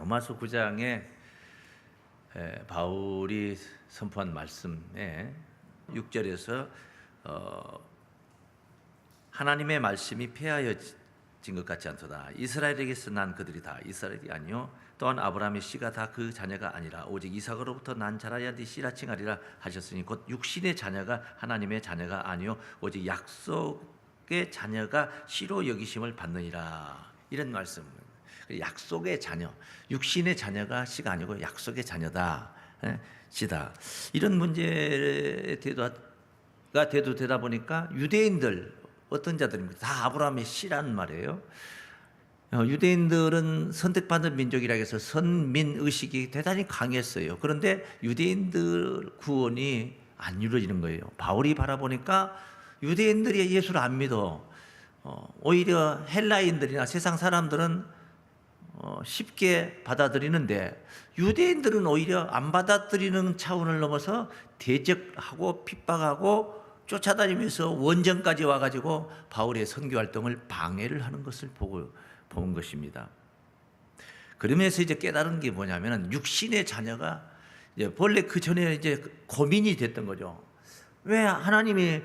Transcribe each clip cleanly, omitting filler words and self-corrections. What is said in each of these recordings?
로마서 9장에 바울이 선포한 말씀에 6절에서 하나님의 말씀이 폐하여진 것 같지 않도다. 이스라엘에게서 난 그들이 다 이스라엘이 아니요 또한 아브라함의 씨가 다 그 자녀가 아니라 오직 이삭으로부터 난 자라야 네 씨라 칭하리라 하셨으니 곧 육신의 자녀가 하나님의 자녀가 아니요 오직 약속의 자녀가 씨로 여기심을 받느니라. 이런 말씀. 약속의 자녀, 육신의 자녀가 씨가 아니고 약속의 자녀다. 씨다. 이런 문제에 대도 되다 보니까 유대인들 어떤 자들입니까? 다 아브라함의 씨라는 말이에요. 유대인들은 선택받은 민족이라 해서 선민의식이 대단히 강했어요. 그런데 유대인들 구원이 안 이루어지는 거예요. 바울이 바라보니까 유대인들이 예수를 안 믿어. 오히려 헬라인들이나 세상 사람들은 쉽게 받아들이는데 유대인들은 오히려 안 받아들이는 차원을 넘어서 대적하고 핍박하고 쫓아다니면서 원정까지 와가지고 바울의 선교 활동을 방해를 하는 것을 본 것입니다. 그러면서 이제 깨달은 게 뭐냐면 육신의 자녀가 이제 본래 그 전에 이제 고민이 됐던 거죠. 왜 하나님이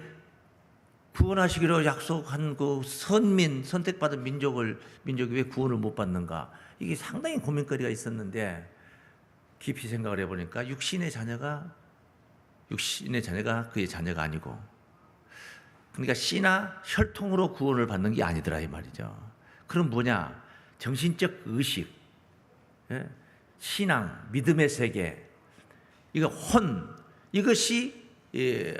구원하시기로 약속한 그 선택받은 민족이 왜 구원을 못 받는가? 이게 상당히 고민거리가 있었는데 깊이 생각을 해보니까 육신의 자녀가 그의 자녀가 아니고, 그러니까 씨나 혈통으로 구원을 받는 게 아니더라 이 말이죠. 그럼 뭐냐? 정신적 의식, 신앙, 믿음의 세계, 이것이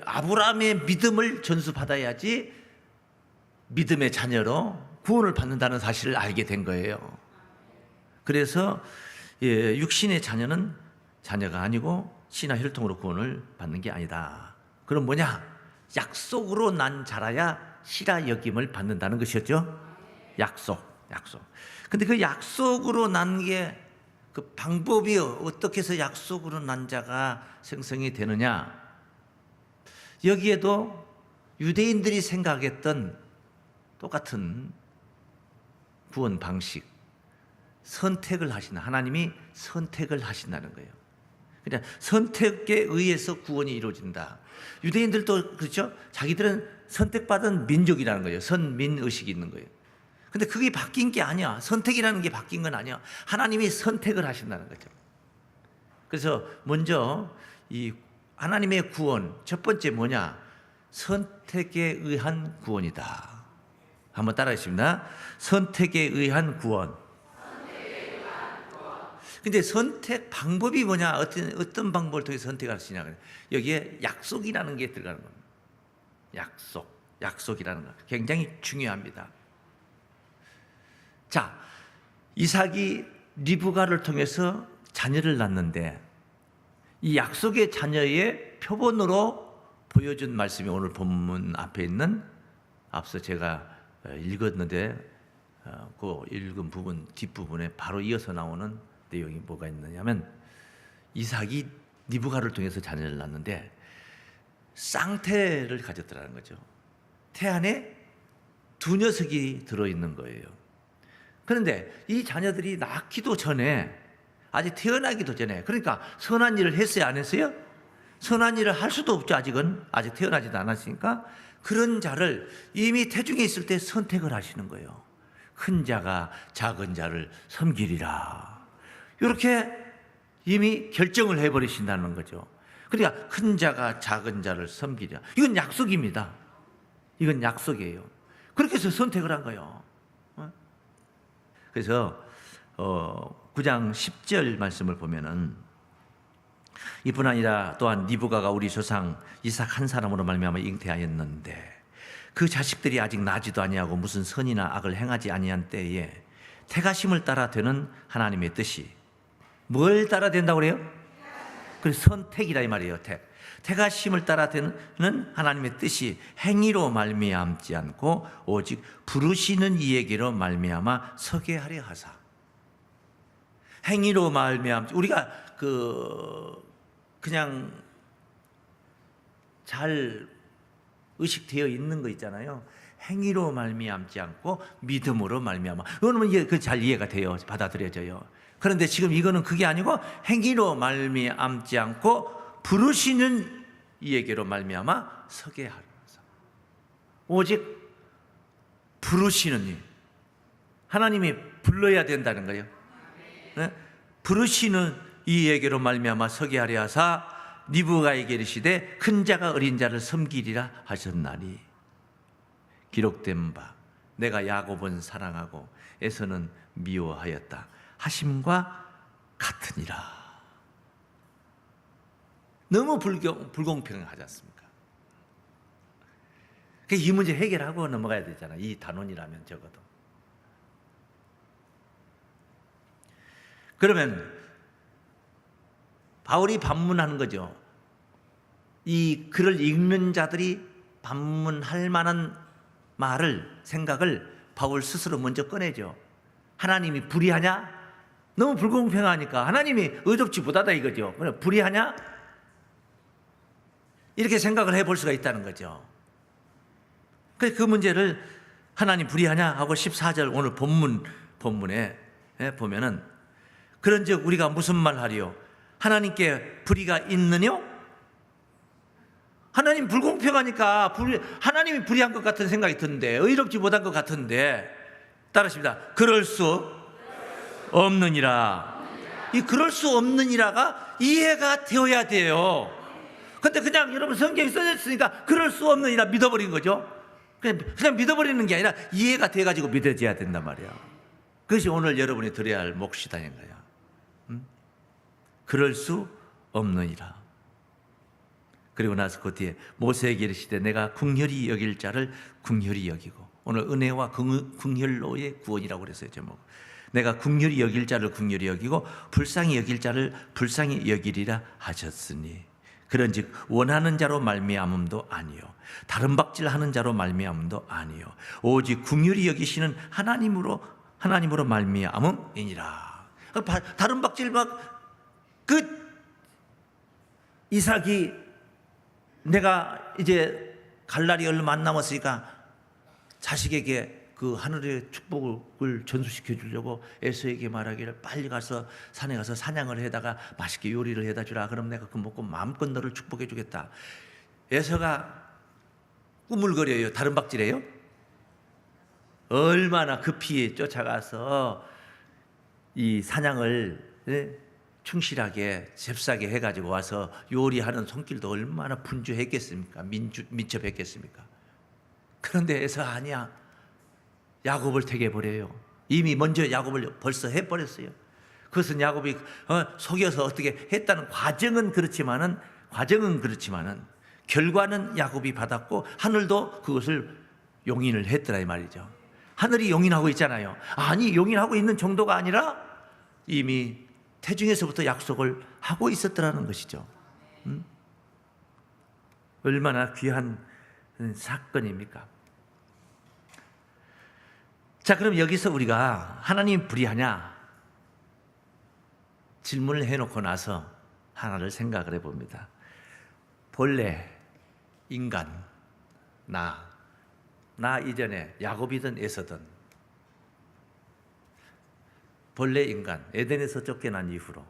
아브라함의 믿음을 전수받아야지 믿음의 자녀로 구원을 받는다는 사실을 알게 된 거예요. 그래서 육신의 자녀는 자녀가 아니고 씨나 혈통으로 구원을 받는 게 아니다. 그럼 뭐냐? 약속으로 난 자라야 씨라 여김을 받는다는 것이었죠. 약속. 근데 그 약속으로 난 게 그 방법이 어떻게 해서 약속으로 난 자가 생성이 되느냐? 여기에도 유대인들이 생각했던 똑같은 구원 방식, 선택을 하신다. 하나님이 선택을 하신다는 거예요. 그냥 선택에 의해서 구원이 이루어진다. 유대인들도 그렇죠. 자기들은 선택받은 민족이라는 거예요. 선민의식이 있는 거예요. 근데 그게 바뀐 게 아니야. 선택이라는 게 바뀐 건 아니야. 하나님이 선택을 하신다는 거죠. 그래서 먼저 이 하나님의 구원, 첫 번째 뭐냐? 선택에 의한 구원이다. 한번 따라하겠습니다. 선택에 의한 구원. 근데 선택 방법이 뭐냐? 어떤 방법을 통해 선택할 수 있냐? 여기에 약속이라는 게 들어가는 겁니다. 약속이라는 거 굉장히 중요합니다. 자, 이삭이 리브가를 통해서 자녀를 낳는데 이 약속의 자녀의 표본으로 보여준 말씀이 오늘 본문 앞에 있는, 앞서 제가 읽었는데 그 읽은 부분 뒷부분에 바로 이어서 나오는 내용이 뭐가 있느냐면, 이삭이 리브가를 통해서 자녀를 낳는데 쌍태를 가졌더라는 거죠. 태 안에 두 녀석이 들어있는 거예요. 그런데 이 자녀들이 낳기도 전에, 아직 태어나기도 전에, 그러니까 선한 일을 했어요, 안 했어요? 선한 일을 할 수도 없죠. 아직 태어나지도 않았으니까. 그런 자를 이미 태중에 있을 때 선택을 하시는 거예요. 큰 자가 작은 자를 섬기리라. 이렇게 이미 결정을 해버리신다는 거죠. 그러니까 큰 자가 작은 자를 섬기리라. 이건 약속입니다. 이건 약속이에요. 그렇게 해서 선택을 한 거예요. 그래서 9장 10절 말씀을 보면은, 이뿐 아니라 또한 리브가가 우리 조상 이삭 한 사람으로 말미암아 잉태하였는데 그 자식들이 아직 나지도 아니하고 무슨 선이나 악을 행하지 아니한 때에 택하심을 따라 되는 하나님의 뜻이, 뭘 따라 된다고 그래요? 그래서 선택이라 이 말이에요. 택하심을 따라 되는 하나님의 뜻이 행위로 말미암지 않고 오직 부르시는 이에게로 말미암아 서게 하려 하사. 행위로 말미암지, 우리가 그냥 잘 의식되어 있는 거 있잖아요. 행위로 말미암지 않고 믿음으로 말미암아. 이거는 잘 이해가 돼요. 받아들여져요. 그런데 지금 이거는 그게 아니고 행위로 말미암지 않고 부르시는 이에게로 말미암아 서게 하소서. 오직 부르시는 이, 하나님이 불러야 된다는 거예요. 네? 부르시는 이에게로 말미암아 서게 하려 하사 니부가에게 이르시되 큰 자가 어린 자를 섬기리라 하셨나니 기록된 바 내가 야곱은 사랑하고 에서는 미워하였다 하심과 같으니라. 너무 불공평하지 않습니까? 이 문제 해결하고 넘어가야 되잖아. 이 단원이라면 적어도. 그러면 바울이 반문하는 거죠. 이 글을 읽는 자들이 반문할 만한 말을, 생각을 바울 스스로 먼저 꺼내죠. 하나님이 불의하냐? 너무 불공평하니까 하나님이 의롭지 못하다 이거죠. 불의하냐? 이렇게 생각을 해볼 수가 있다는 거죠. 그 문제를 하나님 불의하냐 하고 14절 오늘 본문에 보면은 그런즉 우리가 무슨 말 하리요? 하나님께 불의가 있느뇨? 하나님 불공평하니까 하나님이 불의한 것 같은 생각이 드는데, 의롭지 못한 것 같은데, 따르십니다. 그럴 수 없느니라. 이 그럴 수 없느니라가 이해가 되어야 돼요. 근데 그냥 여러분 성경에 써져 있으니까 그럴 수 없느니라 믿어버린 거죠. 그냥 믿어버리는 게 아니라 이해가 돼가지고 믿어져야 된단 말이야. 그것이 오늘 여러분이 들어야 할 몫이다는 거야. 그럴 수 없느니라. 그리고 나서 그 뒤에 모세에게 이르시되 내가 긍휼히 여길 자를 긍휼히 여기고, 오늘 은혜와 긍휼로의 구원이라고 그랬어요 제목. 내가 긍휼히 여길 자를 긍휼히 여기고 불쌍히 여길 자를 불쌍히 여기리라 하셨으니 그런즉 원하는 자로 말미암음도 아니요 다른 박질하는 자로 말미암음도 아니요 오직 긍휼히 여기시는 하나님으로 말미암음이니라. 다른 박질 그 이삭이 내가 이제 갈 날이 얼마 안 남았으니까 자식에게 그 하늘의 축복을 전수시켜 주려고 에서에게 말하기를 빨리 가서 산에 가서 사냥을 해다가 맛있게 요리를 해다 주라. 그럼 내가 그 먹고 마음껏 너를 축복해 주겠다. 에서가 꾸물거려요? 다른 박질해요? 얼마나 급히 쫓아가서 이 사냥을 충실하게 잽싸게 해가지고 와서 요리하는 손길도 얼마나 분주했겠습니까? 민첩했겠습니까? 그런데 에서 아니야. 야곱을 택해 버려요. 이미 먼저 야곱을 벌써 해버렸어요. 그것은 야곱이 속여서 어떻게 했다는 과정은 그렇지만은 결과는 야곱이 받았고 하늘도 그것을 용인을 했더라 이 말이죠. 하늘이 용인하고 있잖아요. 아니, 용인하고 있는 정도가 아니라 이미 태중에서부터 약속을 하고 있었더라는 것이죠. 얼마나 귀한 사건입니까? 자, 그럼 여기서 우리가 하나님 불의하냐 질문을 해놓고 나서 하나를 생각을 해봅니다. 본래 인간, 나 이전에 야곱이든 에서든 본래 인간, 에덴에서 쫓겨난 이후로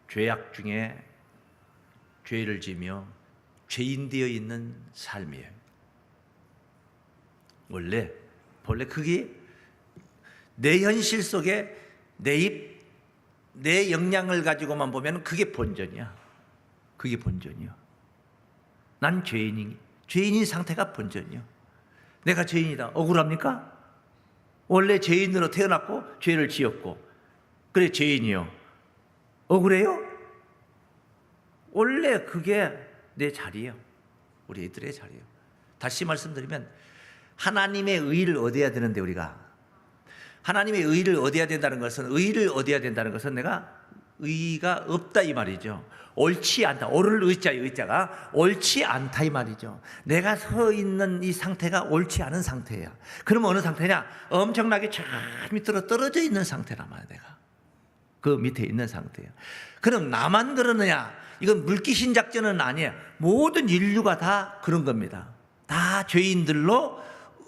죄악 중에 죄를 지며 죄인 되어 있는 삶이에요. 본래 그게 내 현실 속에 내 역량을 가지고만 보면 그게 본전이야. 그게 본전이야. 난 죄인인 상태가 본전이야. 내가 죄인이다. 억울합니까? 원래 죄인으로 태어났고 죄를 지었고 그래 죄인이요. 억울해요? 원래 그게 내 자리예요. 우리 애들의 자리예요. 다시 말씀드리면 하나님의 의를 얻어야 되는데, 우리가 하나님의 의를 얻어야 된다는 것은 내가 의가 없다 이 말이죠. 옳지 않다. 오를 의자가 옳지 않다 이 말이죠. 내가 서 있는 이 상태가 옳지 않은 상태야. 그러면 어느 상태냐? 엄청나게 저 밑으로 떨어져 있는 상태란 말이야. 내가 그 밑에 있는 상태야. 그럼 나만 그러느냐? 이건 물귀신 작전은 아니에요. 모든 인류가 다 그런 겁니다. 다 죄인들로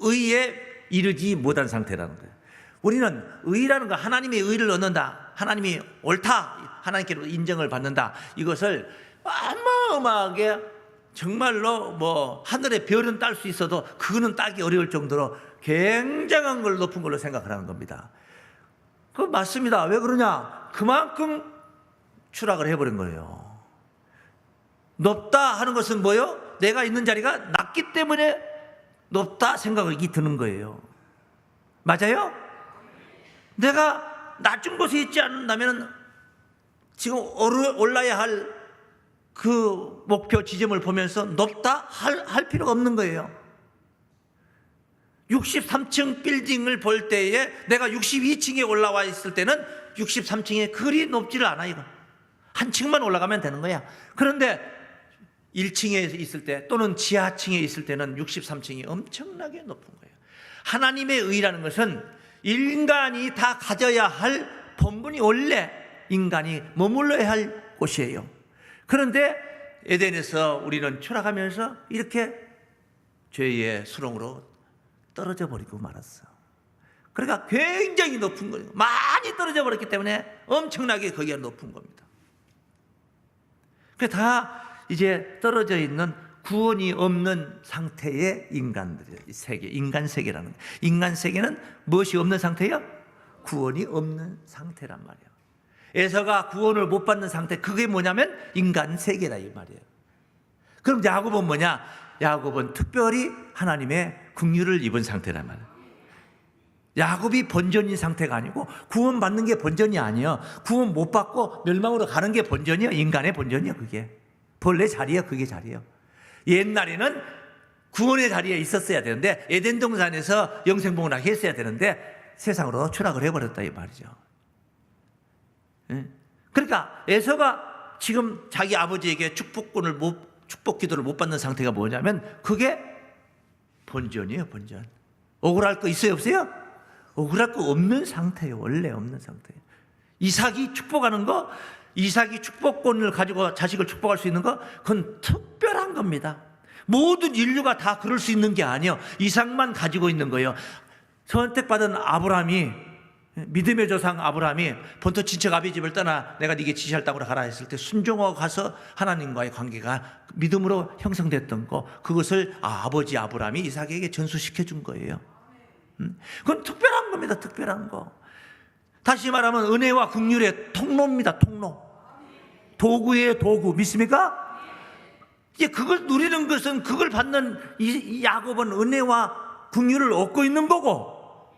의에 이르지 못한 상태라는 거예요. 우리는 의라는 거, 하나님의 의를 얻는다. 하나님이 옳다, 하나님께로 인정을 받는다, 이것을 어마어마하게 정말로 뭐 하늘의 별은 딸 수 있어도 그거는 따기 어려울 정도로 굉장한 걸 높은 걸로 생각하는 겁니다. 그거 맞습니다. 왜 그러냐? 그만큼 추락을 해버린 거예요. 높다 하는 것은 뭐예요? 내가 있는 자리가 낮기 때문에 높다 생각이 드는 거예요. 맞아요? 내가 낮은 곳에 있지 않는다면 지금 올라야 할 그 목표 지점을 보면서 높다 할 필요가 없는 거예요. 63층 빌딩을 볼 때에 내가 62층에 올라와 있을 때는 63층에 그리 높지를 않아요. 한 층만 올라가면 되는 거야. 그런데 1층에 있을 때 또는 지하층에 있을 때는 63층이 엄청나게 높은 거예요. 하나님의 의라는 것은 인간이 다 가져야 할 본분이 원래 인간이 머물러야 할 곳이에요. 그런데 에덴에서 우리는 추락하면서 이렇게 죄의 수렁으로 떨어져 버리고 말았어. 그러니까 굉장히 높은 거예요. 많이 떨어져 버렸기 때문에 엄청나게 거기가 높은 겁니다. 그러니까 다 이제 떨어져 있는 구원이 없는 상태의 인간들이에요. 세계, 인간 세계라는 거예요. 인간 세계는 무엇이 없는 상태예요? 구원이 없는 상태란 말이에요. 에서가 구원을 못 받는 상태, 그게 뭐냐면 인간 세계다 이 말이에요. 그럼 야곱은 뭐냐? 야곱은 특별히 하나님의 긍휼을 입은 상태란 말이에요. 야곱이 본전인 상태가 아니고 구원받는 게 본전이 아니에요. 구원 못 받고 멸망으로 가는 게 본전이에요. 인간의 본전이에요. 그게 본래 자리예요. 그게 자리예요. 옛날에는 구원의 자리에 있었어야 되는데 에덴 동산에서 영생복을 했어야 되는데 세상으로 추락을 해버렸다 이 말이죠. 그러니까 에서가 지금 자기 아버지에게 축복 기도를 못 받는 상태가 뭐냐면 그게 본전이에요. 본전. 억울할 거 있어요? 없어요? 억울할 거 없는 상태예요. 원래 없는 상태예요. 이삭이 축복하는 거, 이삭이 축복권을 가지고 자식을 축복할 수 있는 거, 그건 특별한 겁니다. 모든 인류가 다 그럴 수 있는 게 아니에요. 이삭만 가지고 있는 거예요. 선택받은 아브라함이, 믿음의 조상 아브라함이 본토 친척 아비 집을 떠나 내가 네게 지시할 땅으로 가라 했을 때 순종하고 가서 하나님과의 관계가 믿음으로 형성됐던 거, 그것을 아버지 아브라함이 이삭에게 전수시켜 준 거예요. 그건 특별한 겁니다. 특별한 거. 다시 말하면 은혜와 긍휼의 통로입니다. 통로. 도구예요. 도구. 믿습니까? 이제 그걸 누리는 것은, 그걸 받는 이 야곱은 은혜와 긍휼을 얻고 있는 거고,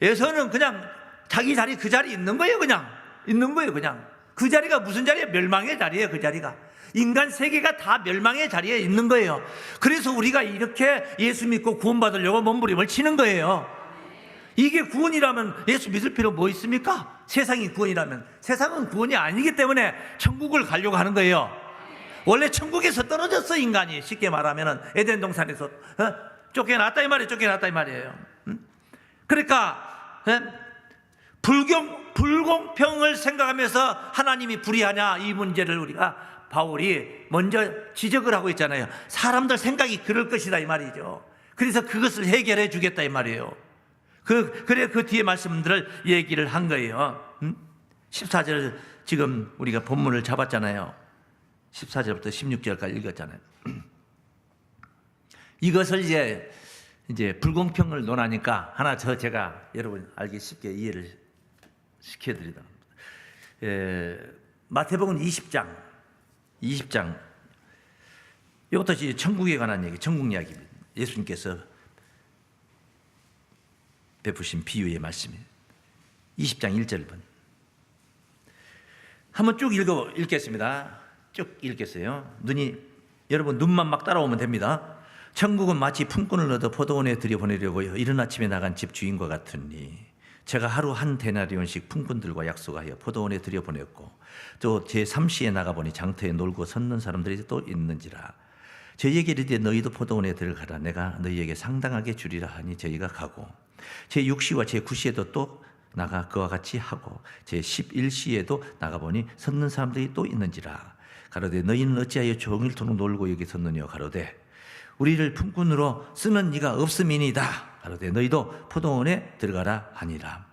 에서는 그냥 자기 자리 그 자리에 있는 거예요. 그냥 있는 거예요. 그냥 그 자리가 무슨 자리예요? 멸망의 자리예요. 그 자리가 인간 세계가 다 멸망의 자리에 있는 거예요. 그래서 우리가 이렇게 예수 믿고 구원받으려고 몸부림을 치는 거예요. 이게 구원이라면 예수 믿을 필요 뭐 있습니까? 세상이 구원이라면. 세상은 구원이 아니기 때문에 천국을 가려고 하는 거예요. 원래 천국에서 떨어졌어 인간이. 쉽게 말하면 에덴 동산에서 쫓겨났다 이 말이에요. 쫓겨났다 이 말이에요. 그러니까 불공평을 생각하면서 하나님이 불의하냐, 이 문제를 우리가 바울이 먼저 지적을 하고 있잖아요. 사람들 생각이 그럴 것이다 이 말이죠. 그래서 그것을 해결해 주겠다 이 말이에요. 그래 그 뒤에 말씀들을 얘기를 한 거예요. 14절 지금 우리가 본문을 잡았잖아요. 14절부터 16절까지 읽었잖아요. 이것을 이제 불공평을 논하니까 하나 더 제가 여러분 알기 쉽게 이해를 시켜드리다. 마태복음 20장 이것도 이제 천국에 관한 얘기, 천국 이야기입니다. 예수님께서 베푸신 비유의 말씀이에요. 20장 1절번 한번 쭉 읽겠습니다. 쭉 읽겠어요. 여러분 눈만 막 따라오면 됩니다. 천국은 마치 품꾼을 얻어 포도원에 들여보내려고 이른 아침에 나간 집 주인과 같으니 제가 하루 한 데나리온씩 품꾼들과 약속하여 포도원에 들여보냈고 또 제3시에 나가보니 장터에 놀고 섰는 사람들이 또 있는지라. 저희에게 이르되 너희도 포도원에 들어가라. 내가 너희에게 상당하게 주리라 하니 저희가 가고 제6시와 제9시에도 또 나가 그와 같이 하고 제11시에도 나가보니 섰는 사람들이 또 있는지라. 가로되 너희는 어찌하여 종일토록 놀고 여기 섰느냐. 가로되 우리를 품꾼으로 쓰는 이가 없음이니이다. 가로되 너희도 포도원에 들어가라 하니라.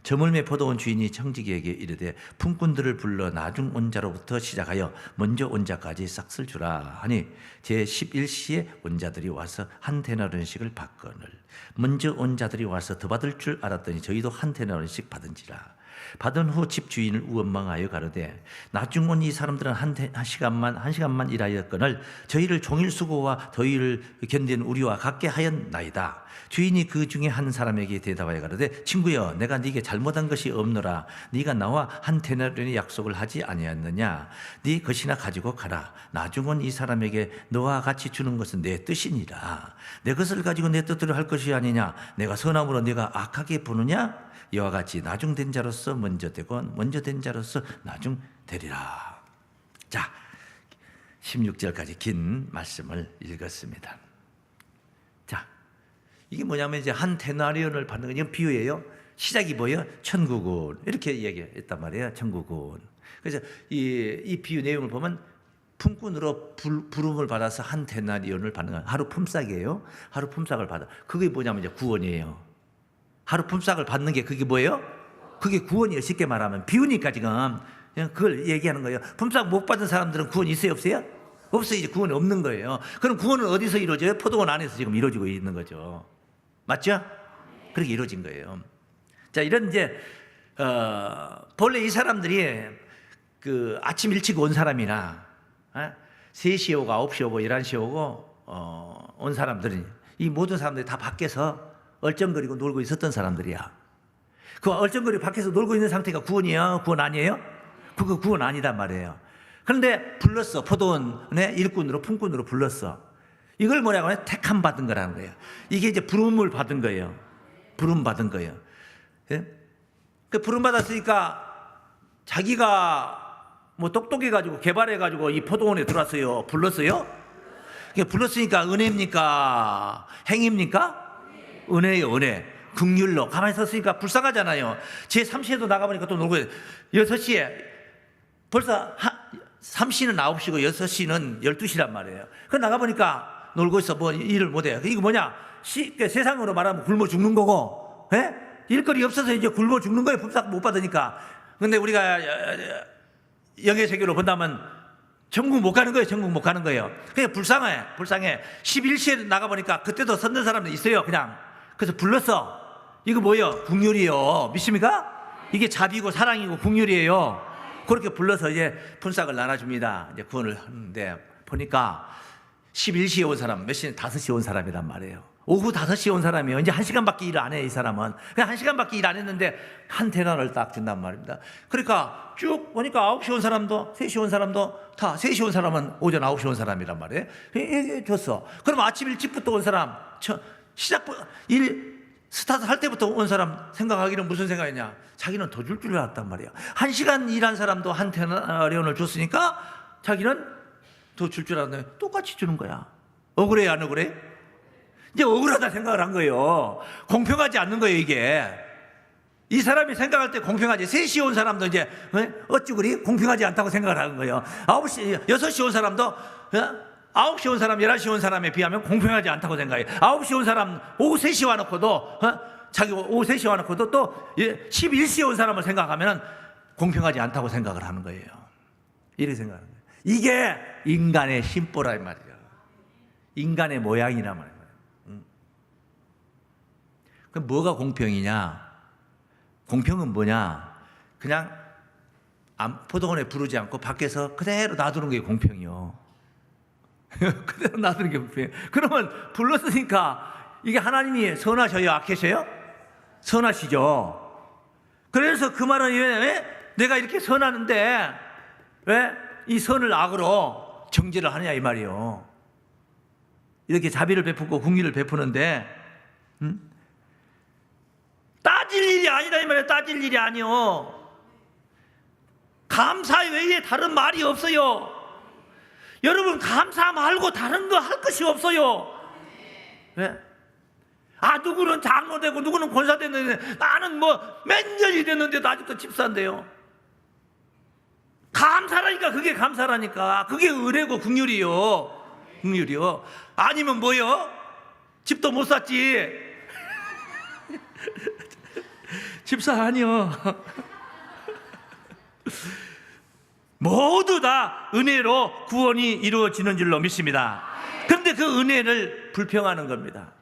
저물매 포도원 주인이 청지기에게 이르되 품꾼들을 불러 나중 온 자로부터 시작하여 먼저 온 자까지 싹쓸 주라 하니 제 11시에 온 자들이 와서 한 데나리온씩을 받거늘 먼저 온 자들이 와서 더 받을 줄 알았더니 저희도 한 데나리온씩 받은지라. 받은 후 집 주인을 우원망하여 가로되 나중 온 이 사람들은 한 시간만 일하였거늘 저희를 종일 수고와 더위를 견딘 우리와 같게 하였나이다. 주인이 그 중에 한 사람에게 대답하여 가로되 친구여 내가 네게 잘못한 것이 없노라. 네가 나와 한 데나리온의 약속을 하지 아니하였느냐. 네 것이나 가지고 가라. 나중 온 이 사람에게 너와 같이 주는 것은 내 뜻이니라. 내 것을 가지고 내 뜻대로 할 것이 아니냐. 내가 선함으로 네가 악하게 보느냐. 이와 같이 나중된 자로서 먼저 되고 먼저 된 자로서 나중 되리라. 자, 16절까지 긴 말씀을 읽었습니다. 자, 이게 뭐냐면 이제 한 데나리온을 받는 건 이건 비유예요. 시작이 뭐예요? 천국은 이렇게 얘기했단 말이에요. 천국은. 그래서 이 비유 내용을 보면 품꾼으로 부름을 받아서 한 데나리온을 받는 건 하루 품삯이에요. 하루 품삯을 받아. 그게 뭐냐면 이제 구원이에요. 하루 품삯을 받는 게 그게 뭐예요? 그게 구원이에요. 쉽게 말하면 비유니까 지금 그냥 그걸 얘기하는 거예요. 품삯 못 받은 사람들은 구원 있어요, 없어요? 없어요. 이제 구원이 없는 거예요. 그럼 구원은 어디서 이루어져요? 포도원 안에서 지금 이루어지고 있는 거죠. 맞죠? 그렇게 이루어진 거예요. 자, 이런 이제 본래 이 사람들이 그 아침 일찍 온 사람이나 3시에 오고 9시에 오고 11시에 오고 온 사람들은 이 모든 사람들이 다 밖에서 얼쩡거리고 놀고 있었던 사람들이야. 그 얼쩡거리고 밖에서 놀고 있는 상태가 구원이야? 구원 아니에요? 그거 구원 아니단 말이에요. 그런데 불렀어. 포도원의 일꾼으로 품꾼으로 불렀어. 이걸 뭐라고 해요? 택함 받은 거라는 거예요. 이게 이제 부름을 받은 거예요. 부름 받은 거예요. 예? 그 부름 받았으니까 자기가 뭐 똑똑해가지고 개발해가지고 이 포도원에 들어왔어요. 불렀어요? 불렀으니까 은혜입니까? 행입니까? 은혜요, 은혜. 긍휼로. 가만히 섰으니까 불쌍하잖아요. 제 3시에도 나가보니까 또 놀고 6시에 벌써 3시는 9시고 6시는 12시란 말이에요. 그 나가보니까 놀고 있어. 뭐 일을 못해요. 이거 뭐냐? 세상으로 말하면 굶어 죽는 거고, 예? 일거리 없어서 이제 굶어 죽는 거예요. 품삯 못 받으니까. 근데 우리가 영의 세계로 본다면 천국 못 가는 거예요. 천국 못 가는 거예요. 그냥 불쌍해. 11시에 나가보니까 그때도 섰는 사람들 있어요. 그냥. 그래서 불렀어. 이거 뭐예요? 긍휼이요. 믿습니까? 이게 자비고 사랑이고 긍휼이에요. 그렇게 불러서 이제 품삯을 나눠줍니다. 이제 구원을 하는데 보니까 11시에 온 사람, 몇 시에 5시에 온 사람이란 말이에요. 오후 5시에 온 사람이에요. 이제 1시간밖에 일 안 해, 이 사람은. 그냥 1시간밖에 일 안 했는데 한 데나리온을 딱 준단 말입니다. 그러니까 쭉 보니까 9시에 온 사람도 3시에 온 사람도 다 3시에 온 사람은 오전 9시에 온 사람이란 말이에요. 줬어. 그럼 아침 일찍부터 온 사람, 일 스타트 할 때부터 온 사람 생각하기는 무슨 생각이냐? 자기는 더 줄 줄 알았단 말이야. 1시간 일한 사람도 한 데나리온을 줬으니까 자기는 더 줄 줄 알았는데 똑같이 주는 거야. 억울해, 안 억울해? 이제 억울하다 생각을 한 거예요. 공평하지 않는 거예요, 이게. 이 사람이 생각할 때 공평하지. 3시에 온 사람도 이제 어찌 그리 공평하지 않다고 생각을 하는 거예요. 6시에 온 사람도 9시에 온 사람, 11시에 온 사람에 비하면 공평하지 않다고 생각해요. 9시에 온 사람 오후 3시에 와놓고도 자기 오후 3시에 와놓고도 또 11시에 온 사람을 생각하면 공평하지 않다고 생각을 하는 거예요. 이렇게 생각하는 거예요. 이게 인간의 심보란 말이에요. 인간의 모양이란 말이에요. 그럼 뭐가 공평이냐? 공평은 뭐냐? 그냥 포도원에 부르지 않고 밖에서 그대로 놔두는 게 공평이요. 그대로 놔두는 게 공평해요. 그러면 불렀으니까 이게 하나님이 선하셔요? 악하셔요? 선하시죠. 그래서 그 말은 왜 내가 이렇게 선하는데 왜 이 선을 악으로 정죄를 하느냐 이 말이요. 이렇게 자비를 베푸고 긍휼을 베푸는데 따질 일이 아니라 이 말이에요. 따질 일이 아니요. 감사 외에 다른 말이 없어요. 여러분 감사 말고 다른 거 할 것이 없어요. 왜? 누구는 장로되고 누구는 권사 됐는데 나는 뭐 몇 년이 됐는데도 아직도 집사인데요. 감사라니까. 그게 감사라니까. 그게 은혜고 긍휼이요. 긍휼이요. 아니면 뭐요? 집도 못 샀지. 집사 아니요. 모두 다 은혜로 구원이 이루어지는 줄로 믿습니다. 그런데 그 은혜를 불평하는 겁니다.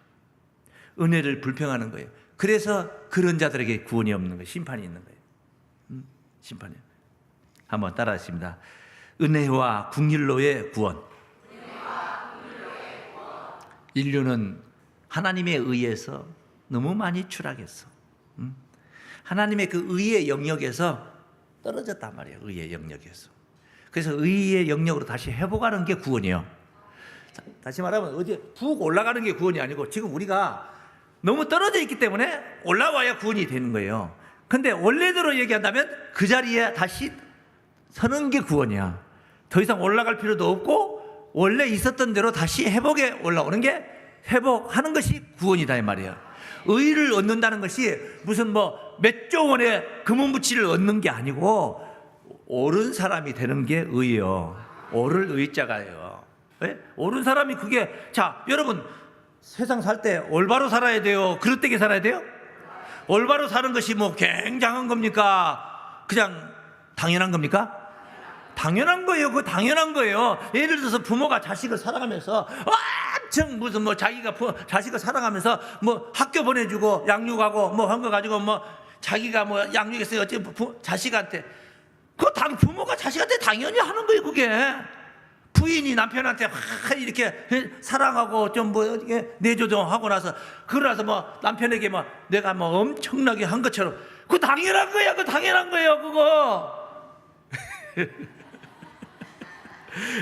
은혜를 불평하는 거예요. 그래서 그런 자들에게 구원이 없는 거예요. 심판이 있는 거예요. 심판이요. 한번 따라하십니다. 은혜와 긍휼로의 구원. 인류는 하나님에 의해서 너무 많이 추락했어. 하나님의 그 의의 영역에서 떨어졌단 말이에요. 의의 영역에서. 그래서 의의 영역으로 다시 회복하는 게 구원이에요. 다시 말하면 어디 푹 올라가는 게 구원이 아니고 지금 우리가 너무 떨어져 있기 때문에 올라와야 구원이 되는 거예요. 근데 원래대로 얘기한다면 그 자리에 다시 서는 게 구원이야. 더 이상 올라갈 필요도 없고 원래 있었던 대로 다시 회복에 올라오는 게 회복하는 것이 구원이다 이 말이에요. 의를 얻는다는 것이 무슨 뭐 몇 조 원의 금은부치를 얻는 게 아니고 옳은 사람이 되는 게 의예요. 옳을 의자가요. 네? 옳은 사람이 그게 자 여러분 세상 살 때 올바로 살아야 돼요? 그릇되게 살아야 돼요? 올바로 사는 것이 뭐 굉장한 겁니까? 그냥 당연한 겁니까? 당연한 거예요. 그거 당연한 거예요. 예를 들어서 부모가 자식을 사랑하면서 엄청 무슨 뭐 자기가 자식을 사랑하면서 뭐 학교 보내주고 양육하고 뭐 한 거 가지고 뭐 자기가 뭐 양육했어요. 어째 자식한테 그거 부모가 자식한테 당연히 하는 거예요. 그게 부인이 남편한테 이렇게 사랑하고 좀 뭐 이렇게 내조정하고 나서 그러고 나서 뭐 남편에게 뭐 내가 뭐 엄청나게 한 것처럼 그거 당연한 거야. 그거 당연한 거예요. 그거.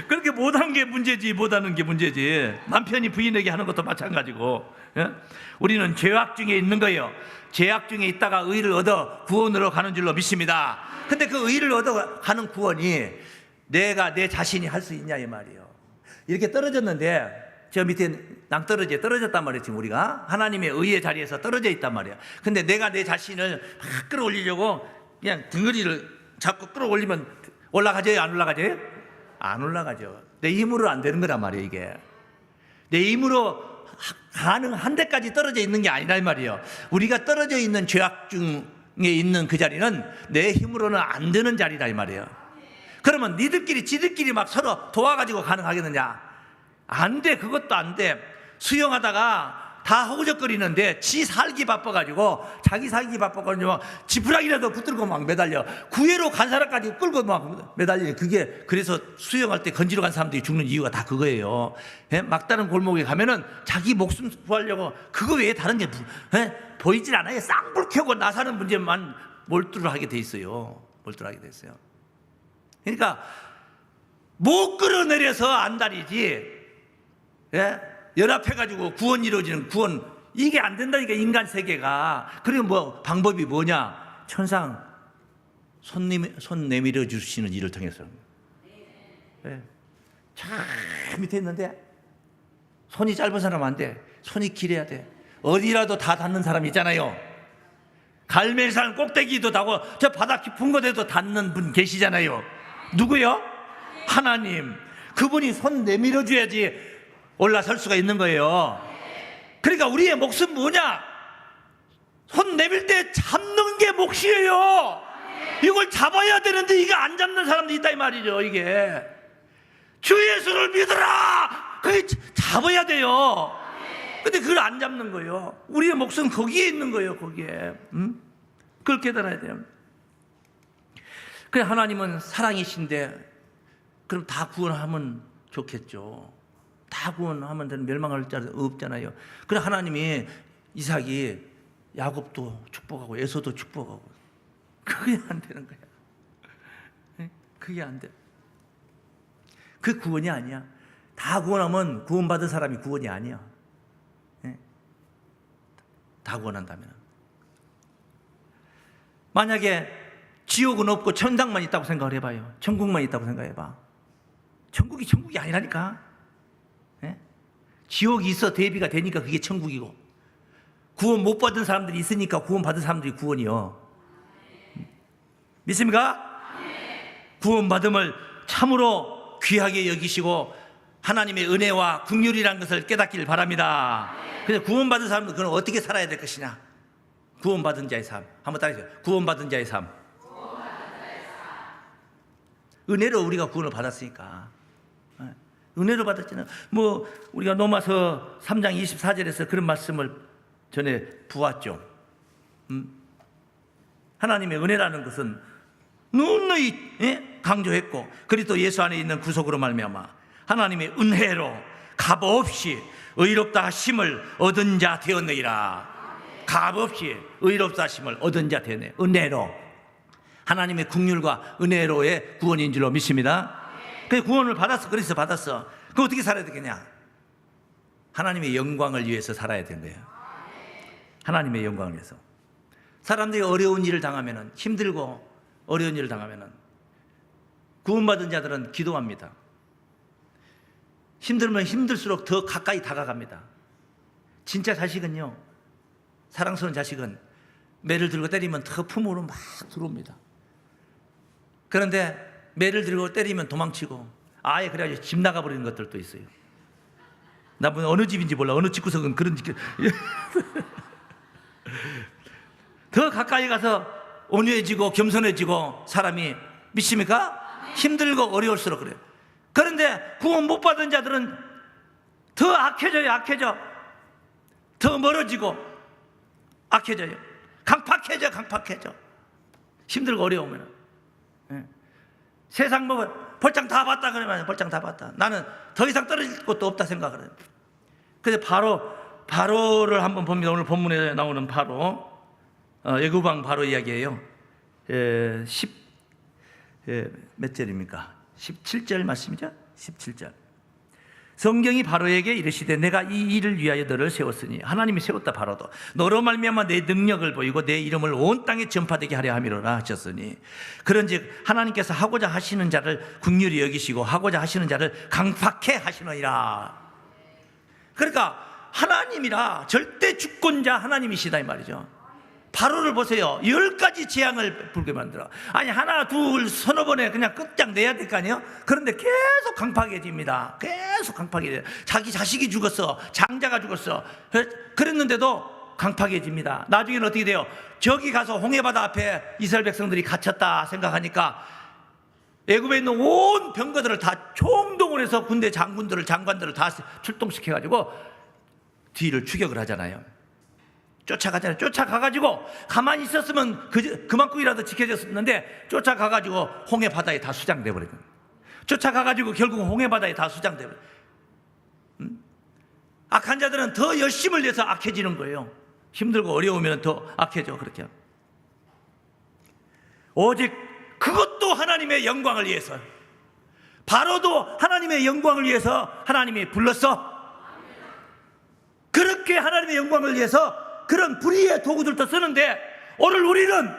그렇게 못하는 게 문제지, 못하는 게 문제지. 남편이 부인에게 하는 것도 마찬가지고. 예? 우리는 죄악 중에 있는 거예요. 죄악 중에 있다가 의를 얻어 구원으로 가는 줄로 믿습니다. 근데 그 의를 얻어 가는 구원이 내가 내 자신이 할 수 있냐 이 말이에요. 이렇게 떨어졌는데 저 밑에 낭떠러지에 떨어졌단 말이에요. 지금 우리가 하나님의 의의 자리에서 떨어져 있단 말이에요. 근데 내가 내 자신을 막 끌어올리려고 그냥 등거리를 잡고 끌어올리면 올라가져요? 안 올라가져요? 안 올라가죠. 내 힘으로 안 되는 거란 말이에요. 이게 내 힘으로 가능한 데까지 떨어져 있는 게 아니라 이 말이에요. 우리가 떨어져 있는 죄악 중에 있는 그 자리는 내 힘으로는 안 되는 자리다 이 말이에요. 그러면 니들끼리 지들끼리 막 서로 도와가지고 가능하겠느냐? 안 돼. 그것도 안 돼. 수영하다가 다 허우적거리는데 지 살기 바빠가지고 자기 살기 바빠가지고 막 지푸라기라도 붙들고 막 매달려. 구해로 간 사람까지 끌고 막 매달리는 그게 그래서 수영할 때 건지러 간 사람들이 죽는 이유가 다 그거예요. 예? 막다른 골목에 가면은 자기 목숨 구하려고 그거 외에 다른 게 보이질 않아요. 쌍불 켜고 나사는 문제만 몰두를 하게 돼 있어요. 몰두를 하게 돼 있어요. 그러니까 못 끌어내려서 안달이지. 예? 연합해가지고 구원 이루어지는 구원 이게 안 된다니까 인간 세계가. 그리고 뭐 방법이 뭐냐? 천상 손 내밀어 주시는 일을 통해서. 예. 저 밑에 있는데 손이 짧은 사람 안 돼. 손이 길어야 돼. 어디라도 다 닿는 사람 있잖아요. 갈멜산 꼭대기도 닿고 저 바다 깊은 곳에도 닿는 분 계시잖아요. 누구요? 하나님. 그분이 손 내밀어 줘야지 올라설 수가 있는 거예요. 그러니까 우리의 몫은 뭐냐? 손 내밀 때 잡는 게 몫이에요. 이걸 잡아야 되는데 이게 안 잡는 사람도 있다 이 말이죠. 이게 주 예수를 믿어라. 그게 잡아야 돼요. 근데 그걸 안 잡는 거예요. 우리의 몫은 거기에 있는 거예요. 거기에. 그걸 깨달아야 돼요. 그래 하나님은 사랑이신데 그럼 다 구원하면 좋겠죠. 다 구원하면 되는 멸망할 자 없잖아요. 그래 하나님이 이삭이 야곱도 축복하고 에서도 축복하고 그게 안 되는 거야. 그게 안 돼. 그 구원이 아니야. 다 구원하면 구원받은 사람이 구원이 아니야. 다 구원한다면 만약에 지옥은 없고 천당만 있다고 생각을 해봐요. 천국만 있다고 생각해봐. 천국이 아니라니까. 지옥이 있어 대비가 되니까 그게 천국이고 구원 못 받은 사람들이 있으니까 구원 받은 사람들이 구원이요. 믿습니까? 구원 받음을 참으로 귀하게 여기시고 하나님의 은혜와 긍휼이라는 것을 깨닫기를 바랍니다. 근데 구원 받은 사람들 그럼 어떻게 살아야 될 것이냐? 구원받은 자의 삶. 한번 따라해주세요. 구원받은 자의 삶. 은혜로 우리가 구원을 받았으니까. 은혜로 받았잖아요. 뭐 우리가 로마서 3장 24절에서 그런 말씀을 전에 보았죠. 하나님의 은혜라는 것은 누누이 강조했고, 그리스도 예수 안에 있는 구속으로 말미암아 하나님의 은혜로 값없이 의롭다 하심을 얻은 자 되었느니라. 값없이 의롭다 하심을 얻은 자 되었네. 은혜로, 하나님의 긍휼과 은혜로의 구원인 줄로 믿습니다. 그 구원을 받았어. 그래서 받았어. 그 어떻게 살아야 되겠냐? 하나님의 영광을 위해서 살아야 되는 거예요. 하나님의 영광을 위해서. 사람들이 어려운 일을 당하면은, 힘들고 어려운 일을 당하면은 구원받은 자들은 기도합니다. 힘들면 힘들수록 더 가까이 다가갑니다. 진짜 자식은요, 사랑스러운 자식은 매를 들고 때리면 더 품으로 막 들어옵니다. 그런데 매를 들고 때리면 도망치고 아예 그래가지고 집 나가버리는 것들도 있어요. 나보면 어느 집인지 몰라. 어느 집구석은 그런 집. 더 가까이 가서 온유해지고 겸손해지고 사람이, 믿습니까? 힘들고 어려울수록 그래요. 그런데 구원 못 받은 자들은 더 악해져요. 악해져. 더 멀어지고 악해져요. 강팍해져. 힘들고 어려우면. 세상 뭐 벌장 다 봤다 그러면 벌장 다 봤다. 나는 더 이상 떨어질 것도 없다 생각을 해요. 그래서 바로를 한번 봅니다. 오늘 본문에 나오는 바로, 애굽왕 바로 이야기예요. 몇 절입니까? 17절 말씀이죠? 17절. 성경이 바로에게 이르시되 내가 이 일을 위하여 너를 세웠으니, 하나님이 세웠다. 바로도 너로 말미암아 내 능력을 보이고 내 이름을 온 땅에 전파되게 하려 함이로라 하셨으니, 그런즉 하나님께서 하고자 하시는 자를 긍휼히 여기시고 하고자 하시는 자를 강팍해 하시느니라. 그러니까 하나님이라 절대 주권자 하나님이시다 이 말이죠. 바로를 보세요. 10가지 재앙을 불게 만들어. 아니 하나 둘 서너 번에 그냥 끝장 내야 될 거 아니에요. 그런데 계속 강팍해집니다. 계속 강팍해져요. 자기 자식이 죽었어, 장자가 죽었어. 그랬는데도 강팍해집니다. 나중에는 어떻게 돼요? 저기 가서 홍해바다 앞에 이스라엘 백성들이 갇혔다 생각하니까 애굽에 있는 온 병거들을 다 총동원해서 군대 장관들을 다 출동시켜가지고 뒤를 추격을 하잖아요. 쫓아가잖아요. 쫓아가가지고 가만히 있었으면 그만큼이라도 지켜졌었는데 쫓아가가지고 홍해 바다에 다 수장돼 버리는. 쫓아가가지고 결국 홍해 바다에 다 수장돼 버려. 악한 자들은 더 열심을 내서 악해지는 거예요. 힘들고 어려우면 더 악해져. 그렇게. 오직 그것도 하나님의 영광을 위해서, 바로도 하나님의 영광을 위해서 하나님이 불렀어. 그렇게 하나님의 영광을 위해서 그런 불의의 도구들도 쓰는데, 오늘 우리는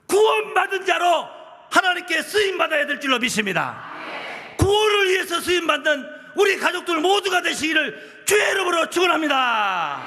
구원받은 자로 하나님께 쓰임받아야 될 줄로 믿습니다. 구원을 위해서 쓰임받는 우리 가족들 모두가 되시기를 주의 이름으로 축원합니다.